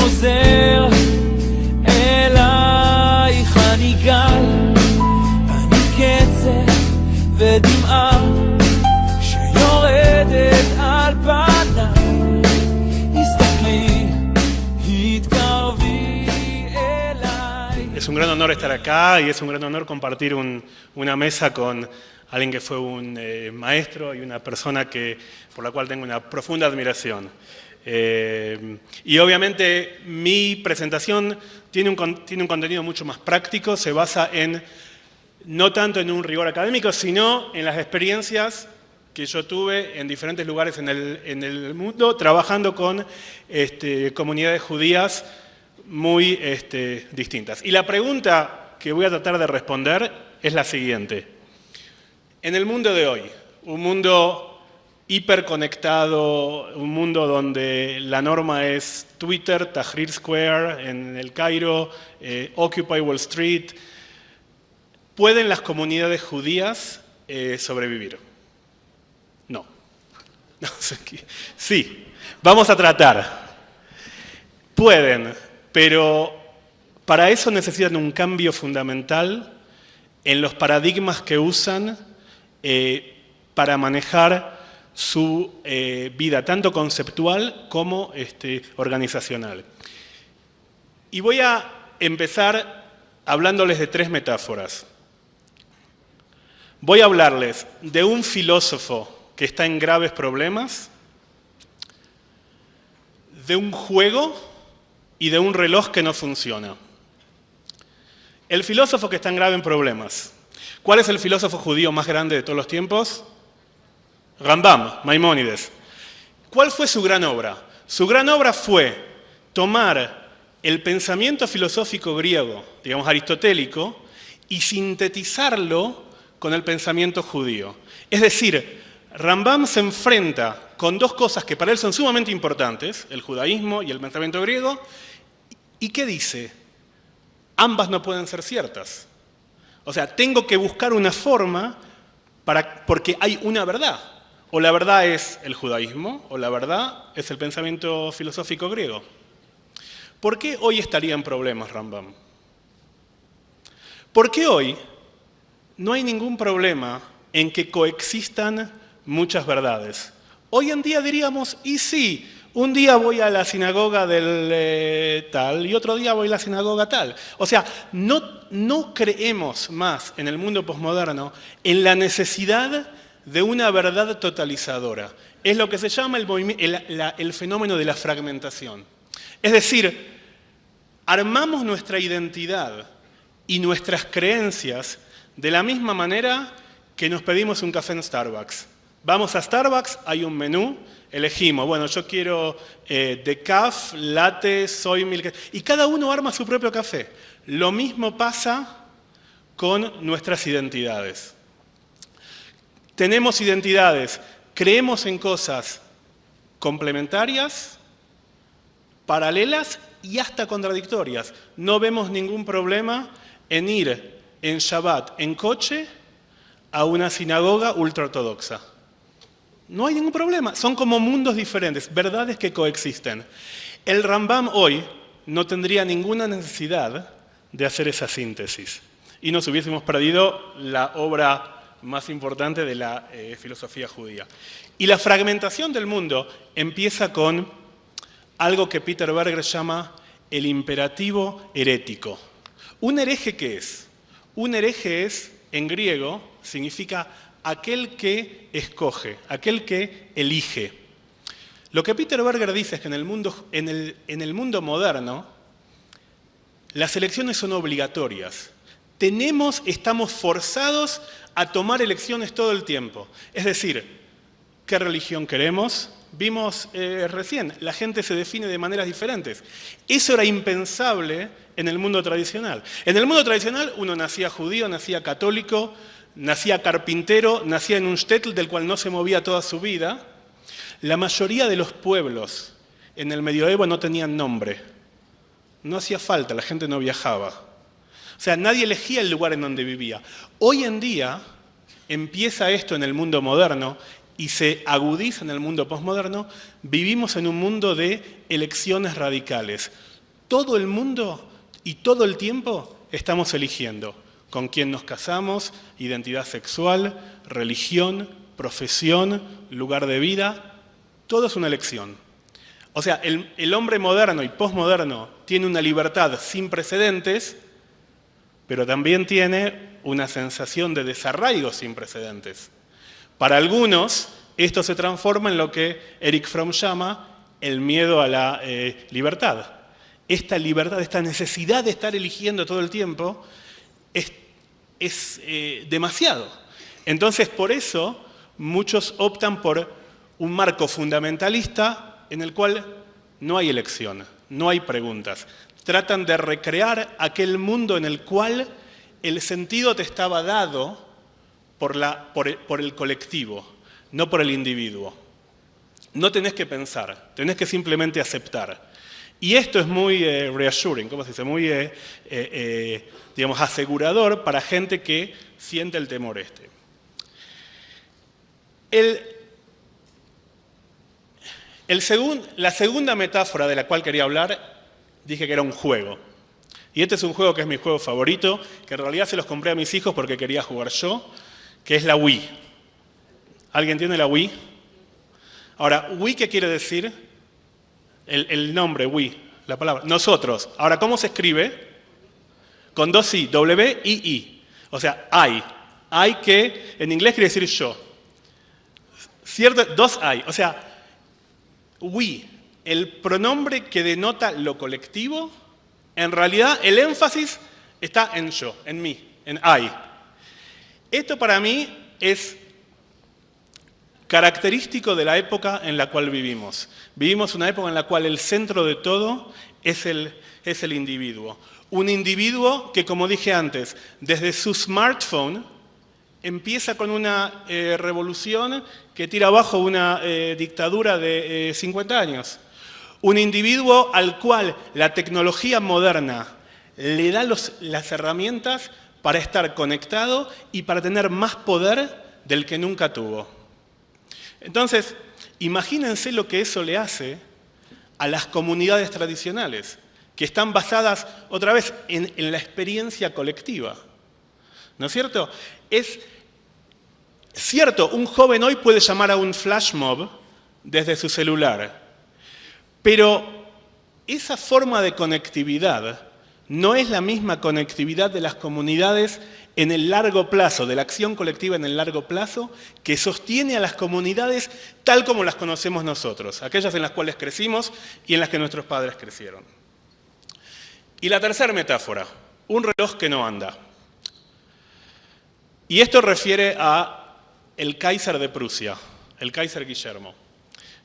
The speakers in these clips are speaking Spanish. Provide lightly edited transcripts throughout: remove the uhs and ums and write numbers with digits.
חוזר אלייך, אני גל, אני קצב ודמעה שיורדת על פניי. הסתכלי, התקרבי אליי. Es un gran honor estar acá y es un gran honor compartir una mesa con alguien que fue un maestro y una persona por la cual tengo una profunda admiración. Y obviamente mi presentación tiene un contenido mucho más práctico, se basa no tanto en un rigor académico, sino en las experiencias que yo tuve en diferentes lugares en el mundo, trabajando con comunidades judías muy distintas. Y la pregunta que voy a tratar de responder es la siguiente. En el mundo de hoy, un mundo hiperconectado, un mundo donde la norma es Twitter, Tahrir Square en el Cairo, Occupy Wall Street, ¿pueden las comunidades judías sobrevivir? No. Sí, vamos a tratar. Pueden, pero para eso necesitan un cambio fundamental en los paradigmas que usan para manejar su vida, tanto conceptual como organizacional. Y voy a empezar hablándoles de 3 metáforas. Voy a hablarles de un filósofo que está en graves problemas, de un juego y de un reloj que no funciona. El filósofo que está en graves problemas. ¿Cuál es el filósofo judío más grande de todos los tiempos? Rambam, Maimónides. ¿Cuál fue su gran obra? Su gran obra fue tomar el pensamiento filosófico griego, digamos aristotélico, y sintetizarlo con el pensamiento judío. Es decir, Rambam se enfrenta con 2 cosas que para él son sumamente importantes, el judaísmo y el pensamiento griego, ¿y qué dice? Ambas no pueden ser ciertas. O sea, tengo que buscar una forma porque hay una verdad. O la verdad es el judaísmo, o la verdad es el pensamiento filosófico griego. ¿Por qué hoy estaría en problemas Rambam? Porque hoy no hay ningún problema en que coexistan muchas verdades. Hoy en día diríamos, y sí, un día voy a la sinagoga del tal y otro día voy a la sinagoga tal. O sea, no creemos más en el mundo posmoderno en la necesidad de una verdad totalizadora. Es lo que se llama el fenómeno de la fragmentación. Es decir, armamos nuestra identidad y nuestras creencias de la misma manera que nos pedimos un café en Starbucks. Vamos a Starbucks, hay un menú, elegimos, bueno, yo quiero decaf, latte, soy milk, y cada uno arma su propio café. Lo mismo pasa con nuestras identidades. Tenemos identidades, creemos en cosas complementarias, paralelas y hasta contradictorias. No vemos ningún problema en ir en Shabbat en coche a una sinagoga ultraortodoxa. No hay ningún problema, son como mundos diferentes, verdades que coexisten. El Rambam hoy no tendría ninguna necesidad de hacer esa síntesis y nos hubiésemos perdido la obra más importante de la filosofía judía. Y la fragmentación del mundo empieza con algo que Peter Berger llama el imperativo herético. ¿Un hereje qué es? Un hereje es, en griego, significa aquel que escoge, aquel que elige. Lo que Peter Berger dice es que en el mundo moderno las elecciones son obligatorias. Estamos forzados a tomar elecciones todo el tiempo. Es decir, ¿qué religión queremos? Vimos recién, la gente se define de maneras diferentes. Eso era impensable en el mundo tradicional. En el mundo tradicional uno nacía judío, nacía católico, nacía carpintero, nacía en un shtetl del cual no se movía toda su vida. La mayoría de los pueblos en el medioevo no tenían nombre. No hacía falta, la gente no viajaba. O sea, nadie elegía el lugar en donde vivía. Hoy en día empieza esto en el mundo moderno y se agudiza en el mundo posmoderno. Vivimos en un mundo de elecciones radicales. todo el mundo y todo el tiempo estamos eligiendo con quién nos casamos, identidad sexual, religión, profesión, lugar de vida. Todo es una elección. O sea, el hombre moderno y posmoderno tiene una libertad sin precedentes, pero también tiene una sensación de desarraigo sin precedentes. Para algunos, esto se transforma en lo que Erich Fromm llama el miedo a la libertad. Esta libertad, esta necesidad de estar eligiendo todo el tiempo es demasiado. Entonces, por eso, muchos optan por un marco fundamentalista en el cual no hay elección, no hay preguntas. Tratan de recrear aquel mundo en el cual el sentido te estaba dado por el colectivo, no por el individuo. No tenés que pensar, tenés que simplemente aceptar. Y esto es muy reassuring, ¿cómo se dice? Muy, digamos, asegurador para gente que siente el temor este. La segunda metáfora de la cual quería hablar, dije que era un juego. Y este es un juego que es mi juego favorito, que en realidad se los compré a mis hijos porque quería jugar yo, que es la Wii. ¿Alguien tiene la Wii? Ahora, ¿Wii qué quiere decir? El nombre, Wii, la palabra. Nosotros. Ahora, ¿cómo se escribe? Con dos I, W-I-I. O sea, I. I que en inglés quiere decir yo. ¿Cierto? Dos I. O sea, we, el pronombre que denota lo colectivo, en realidad el énfasis está en yo, en mí, en I. Esto para mí es característico de la época en la cual vivimos. Vivimos una época en la cual el centro de todo es el individuo. Un individuo que, como dije antes, desde su smartphone empieza con una revolución que tira abajo una dictadura de 50 años. Un individuo al cual la tecnología moderna le da las herramientas para estar conectado y para tener más poder del que nunca tuvo. Entonces, imagínense lo que eso le hace a las comunidades tradicionales, que están basadas, otra vez, en la experiencia colectiva. ¿No es cierto? Es cierto, un joven hoy puede llamar a un flash mob desde su celular, pero esa forma de conectividad no es la misma conectividad de las comunidades en el largo plazo, de la acción colectiva en el largo plazo, que sostiene a las comunidades tal como las conocemos nosotros, aquellas en las cuales crecimos y en las que nuestros padres crecieron. Y la tercera metáfora, un reloj que no anda. Y esto refiere a el Kaiser de Prusia, el Kaiser Guillermo,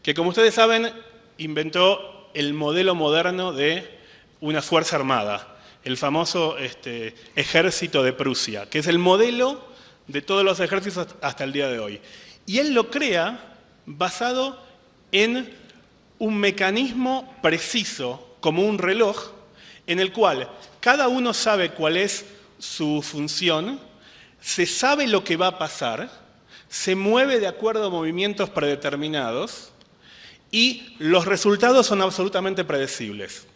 que como ustedes saben inventó el modelo moderno de una fuerza armada, el famoso ejército de Prusia, que es el modelo de todos los ejércitos hasta el día de hoy. Y él lo crea basado en un mecanismo preciso, como un reloj, en el cual cada uno sabe cuál es su función, se sabe lo que va a pasar, se mueve de acuerdo a movimientos predeterminados y los resultados son absolutamente predecibles.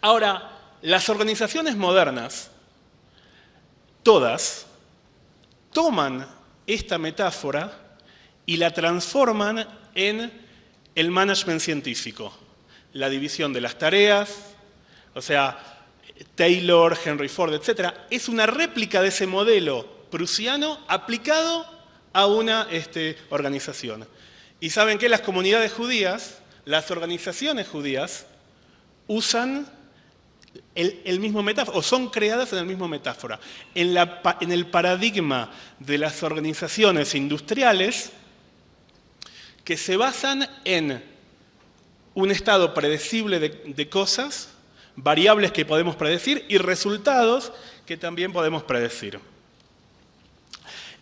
Ahora, las organizaciones modernas, todas, toman esta metáfora y la transforman en el management científico, la división de las tareas, o sea, Taylor, Henry Ford, etc. Es una réplica de ese modelo prusiano aplicado a una organización. Y saben que las comunidades judías, las organizaciones judías, usan el mismo metáfora, o son creadas en el mismo metáfora. En el paradigma de las organizaciones industriales que se basan en un estado predecible de cosas, variables que podemos predecir y resultados que también podemos predecir.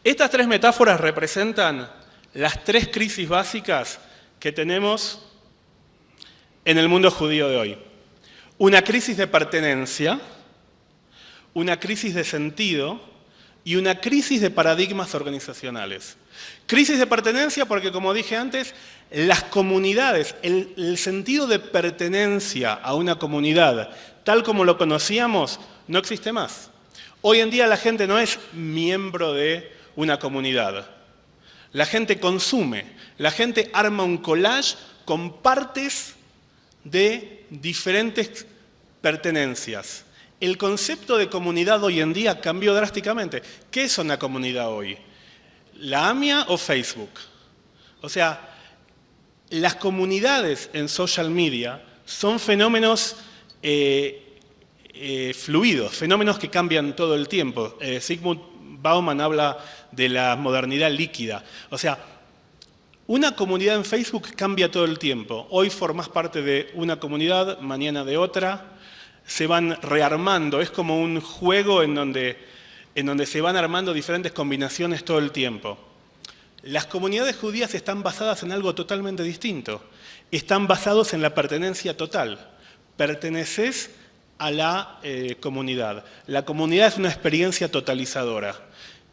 Estas tres metáforas representan las tres crisis básicas que tenemos en el mundo judío de hoy. Una crisis de pertenencia, una crisis de sentido y una crisis de paradigmas organizacionales. Crisis de pertenencia porque, como dije antes, las comunidades, el sentido de pertenencia a una comunidad, tal como lo conocíamos, no existe más. Hoy en día la gente no es miembro de una comunidad. La gente consume, la gente arma un collage con partes de diferentes pertenencias. El concepto de comunidad hoy en día cambió drásticamente. ¿Qué es una comunidad hoy? ¿La AMIA o Facebook? O sea, las comunidades en social media son fenómenos fluidos, fenómenos que cambian todo el tiempo. Zygmunt Bauman habla de la modernidad líquida. O sea, una comunidad en Facebook cambia todo el tiempo. Hoy formás parte de una comunidad, mañana de otra. Se van rearmando. Es como un juego en donde se van armando diferentes combinaciones todo el tiempo. Las comunidades judías están basadas en algo totalmente distinto. Están basados en la pertenencia total. Perteneces a la comunidad. La comunidad es una experiencia totalizadora.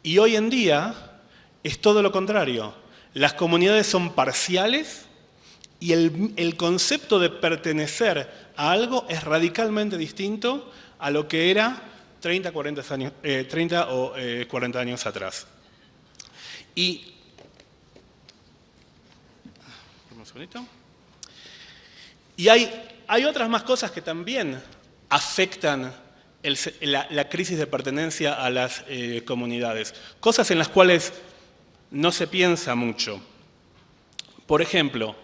Y hoy en día es todo lo contrario. Las comunidades son parciales y el concepto de pertenecer a algo es radicalmente distinto a lo que era 30 o 40 años atrás. Y hay otras más cosas que también afectan la crisis de pertenencia a las comunidades. Cosas en las cuales no se piensa mucho. Por ejemplo,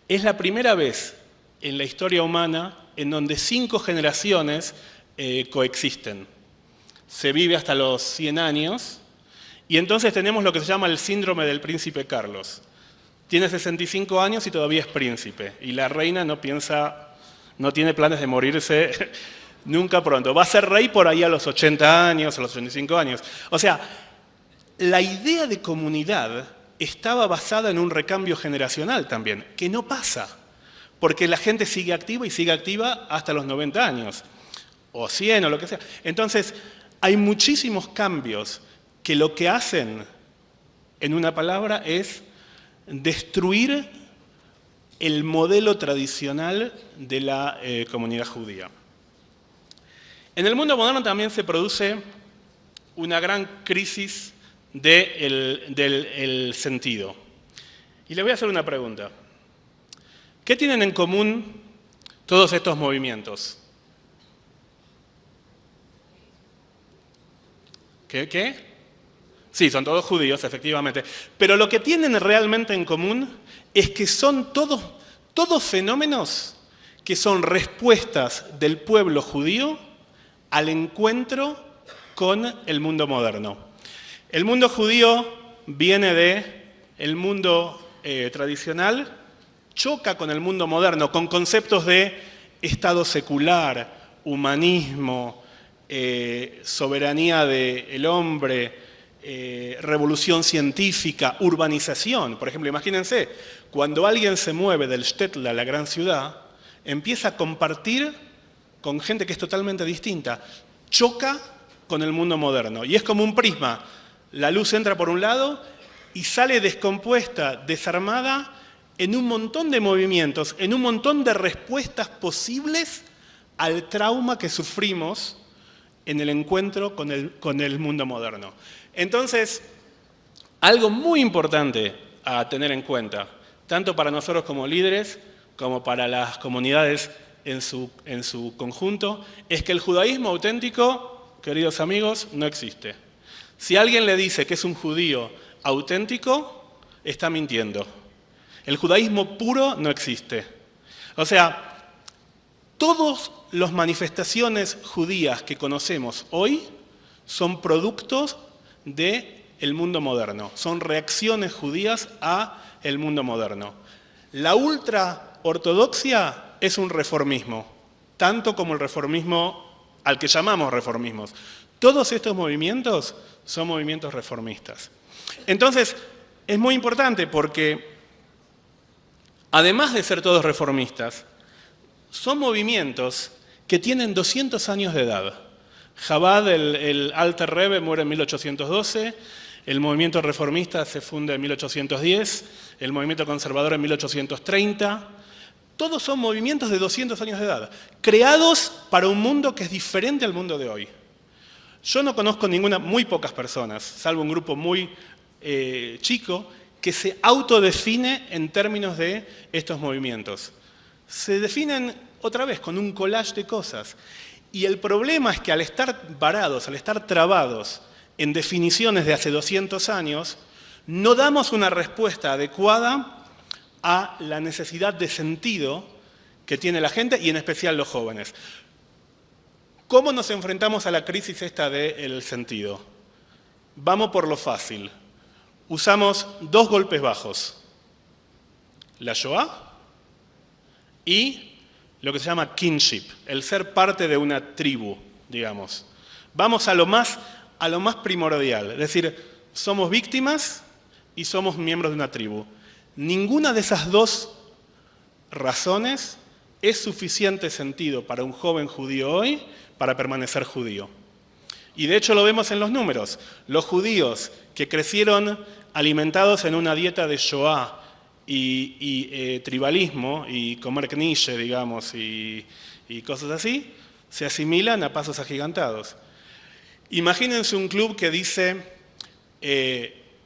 es la primera vez en la historia humana en donde 5 generaciones coexisten. Se vive hasta los 100 años y entonces tenemos lo que se llama el síndrome del príncipe Carlos. Tiene 65 años y todavía es príncipe. Y la reina no tiene planes de morirse nunca pronto. Va a ser rey por ahí a los 80 años, a los 85 años. O sea, la idea de comunidad estaba basada en un recambio generacional también, que no pasa, porque la gente sigue activa y sigue activa hasta los 90 años, o 100 o lo que sea. Entonces, hay muchísimos cambios que lo que hacen, en una palabra, es destruir el modelo tradicional de la comunidad judía. En el mundo moderno también se produce una gran crisis del sentido. Y le voy a hacer una pregunta. ¿Qué tienen en común todos estos movimientos? ¿Qué? Sí, son todos judíos, efectivamente. Pero lo que tienen realmente en común es que son todos fenómenos que son respuestas del pueblo judío al encuentro con el mundo moderno. El mundo judío viene del mundo tradicional, choca con el mundo moderno, con conceptos de Estado secular, humanismo, soberanía del hombre, revolución científica, urbanización. Por ejemplo, imagínense, cuando alguien se mueve del shtetl a la gran ciudad, empieza a compartir con gente que es totalmente distinta, choca con el mundo moderno. Y es como un prisma. La luz entra por un lado y sale descompuesta, desarmada, en un montón de movimientos, en un montón de respuestas posibles al trauma que sufrimos en el encuentro con el mundo moderno. Entonces, algo muy importante a tener en cuenta, tanto para nosotros como líderes, como para las comunidades en su conjunto, es que el judaísmo auténtico, queridos amigos, no existe. Si alguien le dice que es un judío auténtico, está mintiendo. El judaísmo puro no existe. O sea, todas las manifestaciones judías que conocemos hoy son productos del mundo moderno, son reacciones judías al mundo moderno. La ultraortodoxia es un reformismo, tanto como el reformismo al que llamamos reformismos. Todos estos movimientos son movimientos reformistas. Entonces, es muy importante porque, además de ser todos reformistas, son movimientos que tienen 200 años de edad. Chabad, el Alter Rebbe, muere en 1812, el movimiento reformista se funda en 1810, el movimiento conservador en 1830. Todos son movimientos de 200 años de edad, creados para un mundo que es diferente al mundo de hoy. Yo no conozco muy pocas personas, salvo un grupo muy chico, que se autodefine en términos de estos movimientos. Se definen otra vez con un collage de cosas. Y el problema es que al estar varados, al estar trabados en definiciones de hace 200 años, no damos una respuesta adecuada a la necesidad de sentido que tiene la gente y en especial los jóvenes. ¿Cómo nos enfrentamos a la crisis esta del sentido? Vamos por lo fácil. Usamos dos golpes bajos. La Shoah y lo que se llama kinship, el ser parte de una tribu, digamos. Vamos a lo más primordial, es decir, somos víctimas y somos miembros de una tribu. Ninguna de esas dos razones es suficiente sentido para un joven judío hoy para permanecer judío. Y de hecho lo vemos en los números. Los judíos que crecieron alimentados en una dieta de Shoah y tribalismo y comer knishe, digamos, y cosas así, se asimilan a pasos agigantados. Imagínense un club que dice,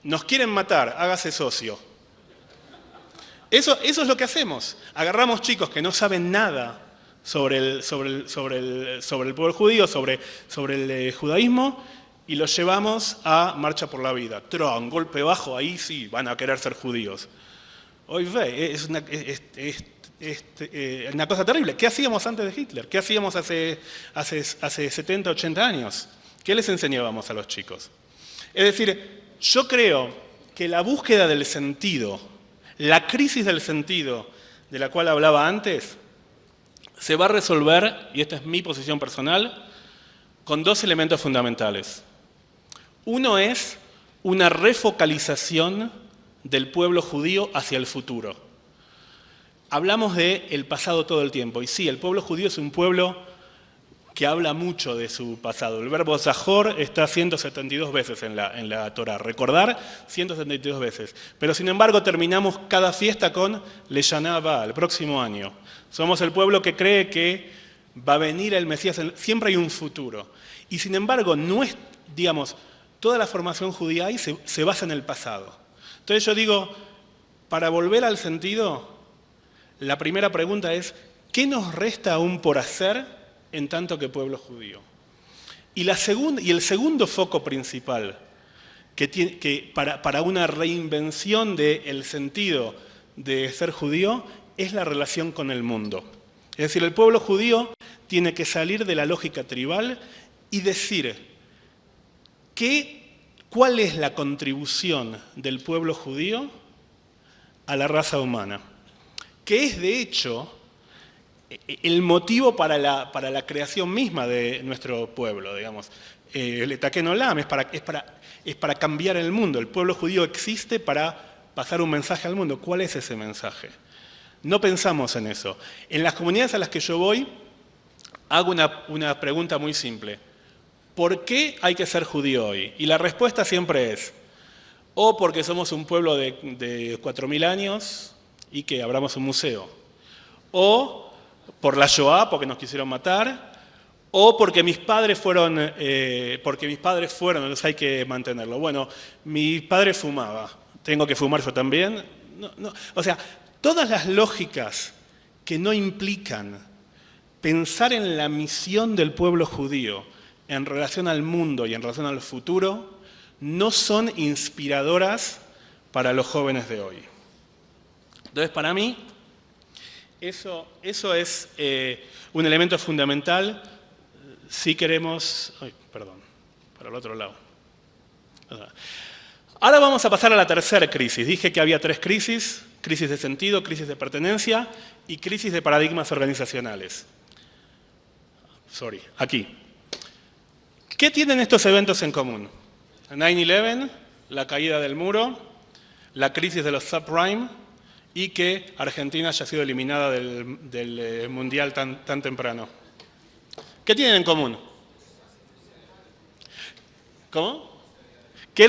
nos quieren matar, hágase socio. Eso es lo que hacemos. Agarramos chicos que no saben nada sobre el pueblo judío, sobre el judaísmo, y los llevamos a Marcha por la Vida. Un golpe bajo, ahí sí van a querer ser judíos. Hoy ve, es una cosa terrible. ¿Qué hacíamos antes de Hitler? ¿Qué hacíamos hace 70, 80 años? ¿Qué les enseñábamos a los chicos? Es decir, yo creo que la búsqueda del sentido, la crisis del sentido de la cual hablaba antes, se va a resolver, y esta es mi posición personal, con dos elementos fundamentales. Uno es una refocalización del pueblo judío hacia el futuro. Hablamos del pasado todo el tiempo, y sí, el pueblo judío es un pueblo que habla mucho de su pasado. El verbo zahor está 172 veces en la Torá, recordar 172 veces. Pero sin embargo terminamos cada fiesta con Leshaná Abá, el próximo año. Somos el pueblo que cree que va a venir el Mesías, siempre hay un futuro. Y sin embargo, toda la formación judía ahí se basa en el pasado. Entonces yo digo, para volver al sentido, la primera pregunta es, ¿qué nos resta aún por hacer en tanto que pueblo judío? Y el segundo foco principal para una reinvención del sentido de ser judío es la relación con el mundo. Es decir, el pueblo judío tiene que salir de la lógica tribal y decir cuál es la contribución del pueblo judío a la raza humana, que es de hecho el motivo para la creación misma de nuestro pueblo, digamos. El Etaken Olam es para cambiar el mundo. El pueblo judío existe para pasar un mensaje al mundo. ¿Cuál es ese mensaje? No pensamos en eso. En las comunidades a las que yo voy, hago una pregunta muy simple. ¿Por qué hay que ser judío hoy? Y la respuesta siempre es, o porque somos un pueblo de 4.000 años y que abramos un museo, o por la Shoah, porque nos quisieron matar, o porque mis padres fueron, entonces hay que mantenerlo. Bueno, mi padre fumaba, ¿tengo que fumar yo también? No. O sea, todas las lógicas que no implican pensar en la misión del pueblo judío en relación al mundo y en relación al futuro, no son inspiradoras para los jóvenes de hoy. Entonces, para mí, eso es un elemento fundamental si queremos... para el otro lado. Ahora vamos a pasar a la tercera crisis. Dije que había tres crisis: crisis de sentido, crisis de pertenencia y crisis de paradigmas organizacionales. Aquí. ¿Qué tienen estos eventos en común? 9/11, la caída del muro, la crisis de los subprime y que Argentina haya sido eliminada del Mundial tan temprano. ¿Qué tienen en común? ¿Cómo? Que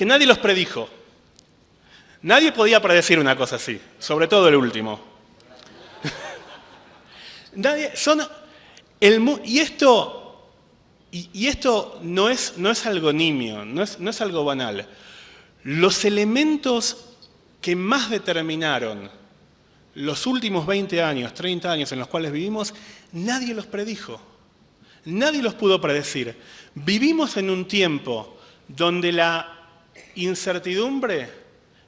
nadie los predijo. Nadie podía predecir una cosa así, sobre todo el último. Y esto no es algo nimio, no es algo banal. Los elementos que más determinaron los últimos 20 años, 30 años en los cuales vivimos, nadie los predijo. Nadie los pudo predecir. Vivimos en un tiempo donde la incertidumbre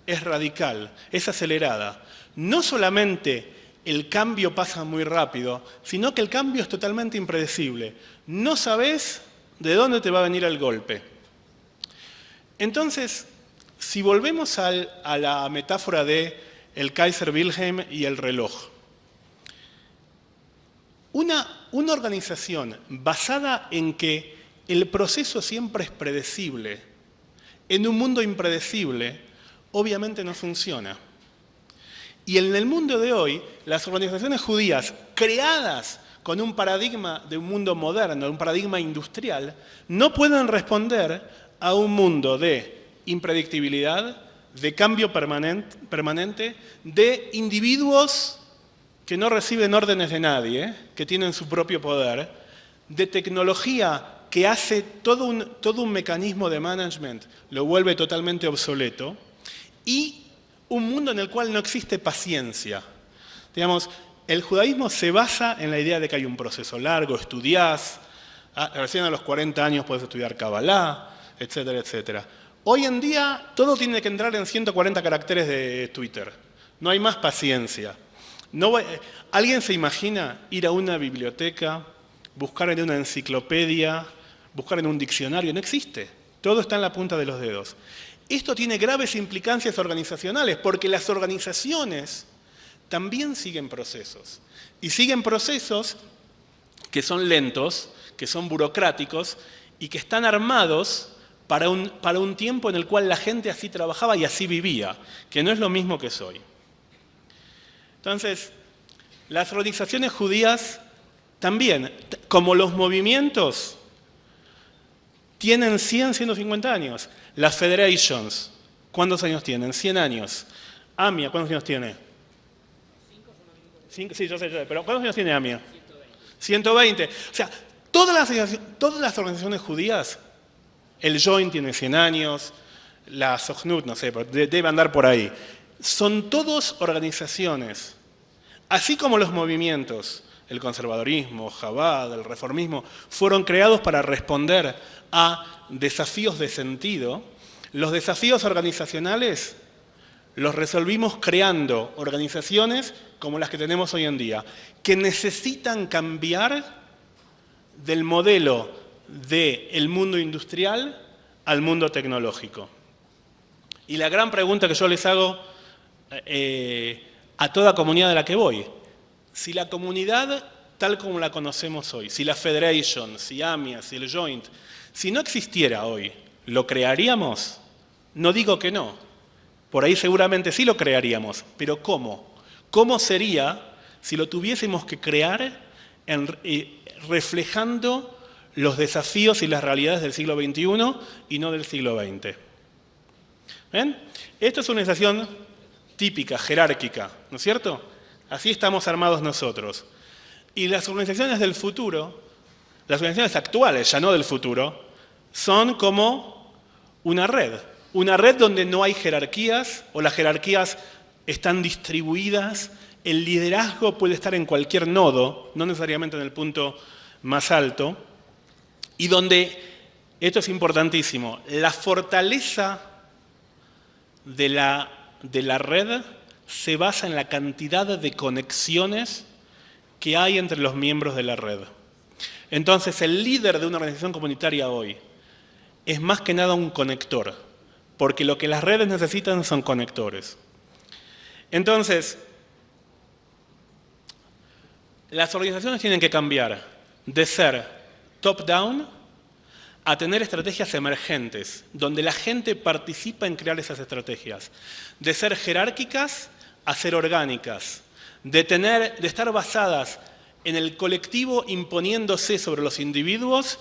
es radical, es acelerada. No solamente el cambio pasa muy rápido, sino que el cambio es totalmente impredecible. No sabes de dónde te va a venir el golpe. Entonces, si volvemos a la metáfora de el Kaiser Wilhelm y el reloj, una organización basada en que el proceso siempre es predecible, en un mundo impredecible, obviamente no funciona. Y en el mundo de hoy, las organizaciones judías creadas con un paradigma de un mundo moderno, un paradigma industrial, no pueden responder a un mundo de impredictibilidad, de cambio permanente, de individuos que no reciben órdenes de nadie, que tienen su propio poder, de tecnología que hace todo un mecanismo de management, lo vuelve totalmente obsoleto, y un mundo en el cual no existe paciencia. Digamos, el judaísmo se basa en la idea de que hay un proceso largo, estudiás, recién a los 40 años puedes estudiar Kabbalah, etcétera, etcétera. Hoy en día todo tiene que entrar en 140 caracteres de Twitter. No hay más paciencia. ¿Alguien se imagina ir a una biblioteca, buscar en una enciclopedia, buscar en un diccionario? No existe. Todo está en la punta de los dedos. Esto tiene graves implicancias organizacionales, porque las organizaciones también siguen procesos. Y siguen procesos que son lentos, que son burocráticos y que están armados para un tiempo en el cual la gente así trabajaba y así vivía, que no es lo mismo que es hoy. Entonces, las organizaciones judías también, como los movimientos, tienen 100, 150 años. Las federations, ¿cuántos años tienen? 100 años. AMIA, ¿cuántos años tiene? 5, sí, yo sé, pero ¿cuántos años tiene AMIA? 120. O sea, todas las organizaciones judías, el Joint tiene 100 años, la Sochnut, no sé, debe andar por ahí. Son todos organizaciones, así como los movimientos, el conservadorismo, Chabad, el reformismo, fueron creados para responder a desafíos de sentido. Los desafíos organizacionales los resolvimos creando organizaciones como las que tenemos hoy en día, que necesitan cambiar del modelo del mundo industrial al mundo tecnológico. Y la gran pregunta que yo les hago a toda comunidad a la que voy, si la comunidad tal como la conocemos hoy, si la Federation, si AMIA, si el Joint, si no existiera hoy, ¿lo crearíamos? No digo que no. Por ahí seguramente sí lo crearíamos, pero ¿cómo? ¿Cómo sería si lo tuviésemos que crear reflejando los desafíos y las realidades del siglo XXI y no del siglo XX? ¿Ven? Esto es una organización típica, jerárquica, ¿no es cierto? Así estamos armados nosotros. Y las organizaciones del futuro, las organizaciones actuales, ya no del futuro, son como una red donde no hay jerarquías o las jerarquías están distribuidas, el liderazgo puede estar en cualquier nodo, no necesariamente en el punto más alto, y donde, esto es importantísimo, la fortaleza de la red se basa en la cantidad de conexiones que hay entre los miembros de la red. Entonces, el líder de una organización comunitaria hoy es más que nada un conector, porque lo que las redes necesitan son conectores. Entonces, las organizaciones tienen que cambiar de ser top-down a tener estrategias emergentes, donde la gente participa en crear esas estrategias, de ser jerárquicas a ser orgánicas, de estar basadas en el colectivo imponiéndose sobre los individuos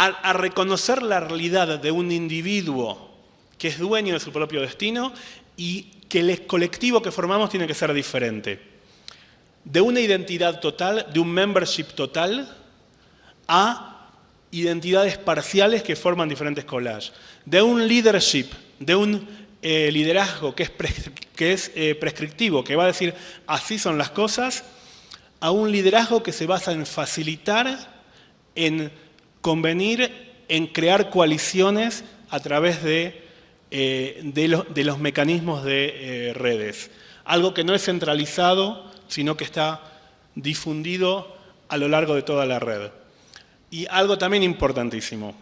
a reconocer la realidad de un individuo que es dueño de su propio destino y que el colectivo que formamos tiene que ser diferente. De una identidad total, de un membership total, a identidades parciales que forman diferentes collages. De un leadership, de un liderazgo que es prescriptivo, que va a decir así son las cosas, a un liderazgo que se basa en facilitar, en convenir, en crear coaliciones a través de los mecanismos de redes. Algo que no es centralizado, sino que está difundido a lo largo de toda la red. Y algo también importantísimo.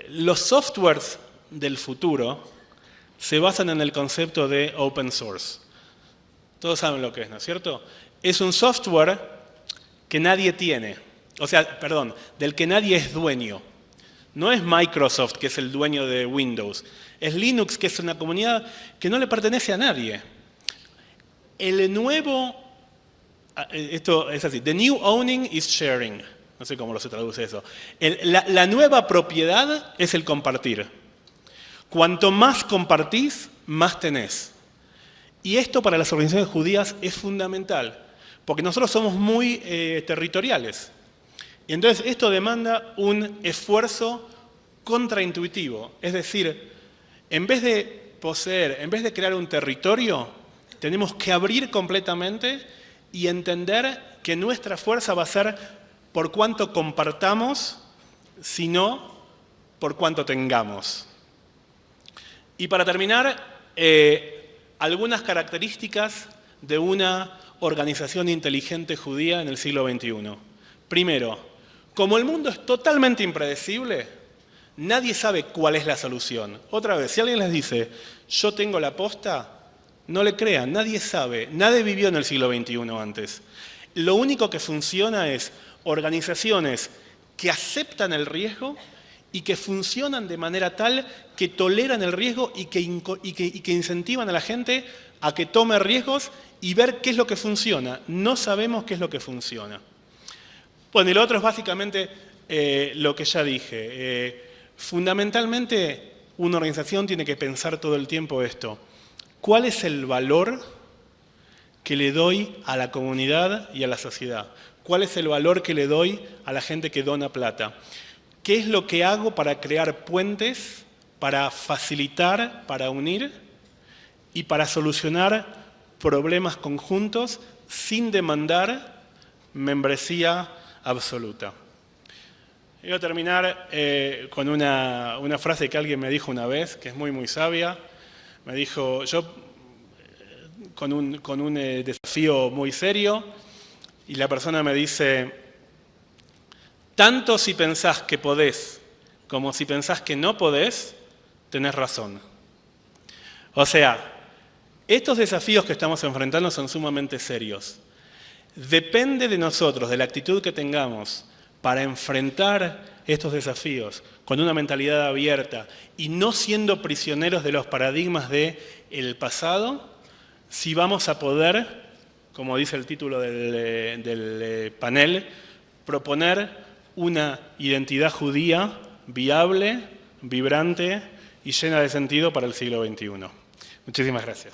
Los softwares del futuro se basan en el concepto de open source. Todos saben lo que es, ¿no es cierto? Es un software que nadie tiene. O sea, perdón, del que nadie es dueño. No es Microsoft, que es el dueño de Windows. Es Linux, que es una comunidad que no le pertenece a nadie. El nuevo... Esto es así. The new owning is sharing. No sé cómo se traduce eso. La nueva propiedad es el compartir. Cuanto más compartís, más tenés. Y esto para las organizaciones judías es fundamental, porque nosotros somos muy territoriales. Y entonces esto demanda un esfuerzo contraintuitivo. Es decir, en vez de poseer, en vez de crear un territorio, tenemos que abrir completamente y entender que nuestra fuerza va a ser por cuánto compartamos, sino por cuánto tengamos. Y para terminar, algunas características de una organización inteligente judía en el siglo XXI. Primero, como el mundo es totalmente impredecible, nadie sabe cuál es la solución. Otra vez, si alguien les dice, yo tengo la posta, no le crean, nadie sabe, nadie vivió en el siglo XXI antes. Lo único que funciona es organizaciones que aceptan el riesgo y que funcionan de manera tal que toleran el riesgo y que incentivan a la gente a que tome riesgos y ver qué es lo que funciona. No sabemos qué es lo que funciona. Bueno, y lo otro es básicamente lo que ya dije. Fundamentalmente, una organización tiene que pensar todo el tiempo esto. ¿Cuál es el valor que le doy a la comunidad y a la sociedad? ¿Cuál es el valor que le doy a la gente que dona plata? ¿Qué es lo que hago para crear puentes, para facilitar, para unir y para solucionar problemas conjuntos sin demandar membresía absoluta? Voy a terminar con una frase que alguien me dijo una vez, que es muy, muy sabia. Me dijo, yo con un desafío muy serio, y la persona me dice, tanto si pensás que podés como si pensás que no podés, tenés razón. O sea, estos desafíos que estamos enfrentando son sumamente serios. Depende de nosotros, de la actitud que tengamos para enfrentar estos desafíos con una mentalidad abierta y no siendo prisioneros de los paradigmas del pasado, si vamos a poder, como dice el título del panel, proponer una identidad judía viable, vibrante y llena de sentido para el siglo XXI. Muchísimas gracias.